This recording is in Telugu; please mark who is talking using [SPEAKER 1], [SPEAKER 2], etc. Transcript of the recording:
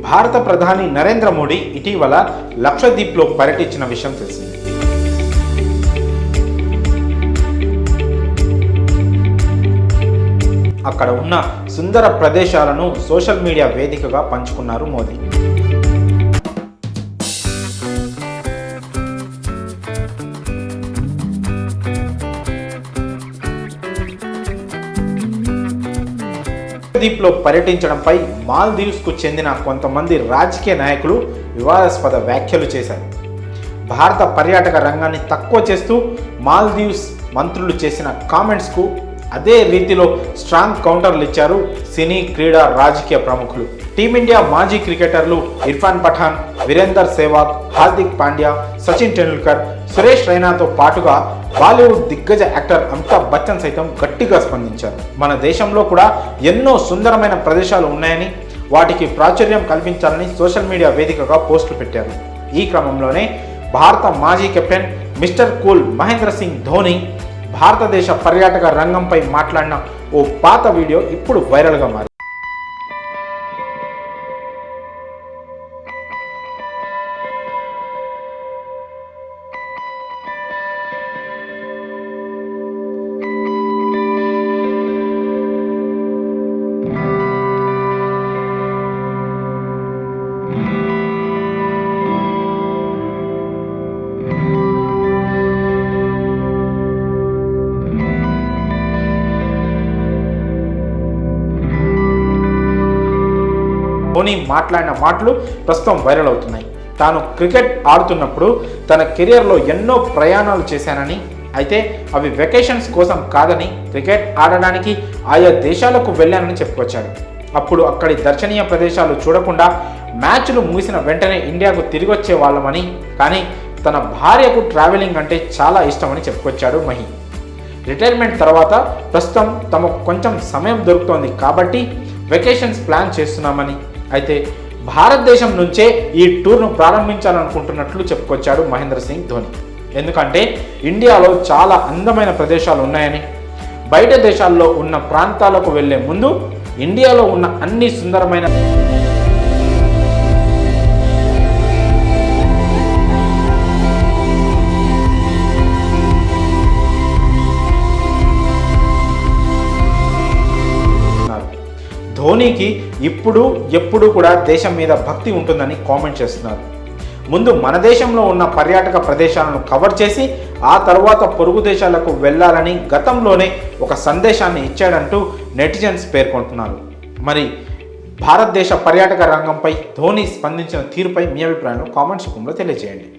[SPEAKER 1] భారత ప్రధాని నరేంద్ర మోడీ ఇటీవల లక్షద్వీప్లో పర్యటించిన విషయం తెలిసింది. అక్కడ ఉన్న సుందర ప్రదేశాలను సోషల్ మీడియా వేదికగా పంచుకున్నారు మోదీ. లక్షద్వీప్లో పర్యటించడంపై మాల్దీవ్స్కు చెందిన కొంతమంది రాజకీయ నాయకులు వివాదాస్పద వ్యాఖ్యలు చేశారు. భారత పర్యాటక రంగాన్ని తక్కువ చేస్తూ మాల్దీవ్స్ మంత్రులు చేసిన కామెంట్స్కు అదే రీతిలో స్ట్రాంగ్ కౌంటర్లు ఇచ్చారు సినీ, క్రీడా, రాజకీయ ప్రముఖులు. టీమిండియా మాజీ క్రికెటర్లు ఇర్ఫాన్ పఠాన్, వీరేందర్ సెహ్వాగ్, హార్దిక్ పాండ్యా, సచిన్ టెండూల్కర్, సురేష్ రైనాతో పాటుగా బాలీవుడ్ దిగ్గజ యాక్టర్ అమితాబ్ బచ్చన్ సైతం గట్టిగా స్పందించారు. మన దేశంలో కూడా ఎన్నో సుందరమైన ప్రదేశాలు ఉన్నాయని, వాటికి ప్రాచుర్యం కల్పించాలని సోషల్ మీడియా వేదికగా పోస్టులు పెట్టారు. ఈ క్రమంలోనే భారత మాజీ captain mister cool Mahendra Singh Dhoni భారతదేశ పర్యాటక రంగంపై మాట్లాడిన ఓ పాత వీడియో ఇప్పుడు వైరల్గా మారింది. ధోని మాట్లాడిన మాటలు ప్రస్తుతం వైరల్ అవుతున్నాయి. తాను క్రికెట్ ఆడుతున్నప్పుడు తన కెరియర్లో ఎన్నో ప్రయాణాలు చేశానని, అయితే అవి వెకేషన్స్ కోసం కాదని, క్రికెట్ ఆడడానికి ఆయా దేశాలకు వెళ్ళానని చెప్పుకొచ్చాడు. అప్పుడు అక్కడి దర్శనీయ ప్రదేశాలు చూడకుండా మ్యాచ్లు ముగిసిన వెంటనే ఇండియాకు తిరిగి వచ్చే వాళ్ళమని, కానీ తన భార్యకు ట్రావెలింగ్ అంటే చాలా ఇష్టమని చెప్పుకొచ్చాడు మహి. రిటైర్మెంట్ తర్వాత ప్రస్తుతం తమకు కొంచెం సమయం దొరుకుతోంది కాబట్టి వెకేషన్స్ ప్లాన్ చేస్తున్నామని, అయితే భారతదేశం నుంచే ఈ టూర్ను ప్రారంభించాలనుకుంటున్నట్లు చెప్పుకొచ్చాడు మహేంద్ర సింగ్ ధోని. ఎందుకంటే ఇండియాలో చాలా అందమైన ప్రదేశాలు ఉన్నాయని, బయట దేశాల్లో ఉన్న ప్రాంతాలకు వెళ్లే ముందు ఇండియాలో ఉన్న అన్ని సుందరమైన ధోనికి ఇప్పుడు ఎప్పుడు కూడా దేశం మీద భక్తి ఉంటుందని కామెంట్ చేస్తున్నారు. ముందు మన దేశంలో ఉన్న పర్యాటక ప్రదేశాలను కవర్ చేసి ఆ తర్వాత పొరుగు దేశాలకు వెళ్ళాలని గతంలోనే ఒక సందేశాన్ని ఇచ్చాడంటూ నెటిజన్స్ పేర్కొంటున్నారు. మరి భారతదేశ పర్యాటక రంగంపై ధోని స్పందించిన తీరుపై మీ అభిప్రాయాలను కామెంట్స్ రూపంలో తెలియజేయండి.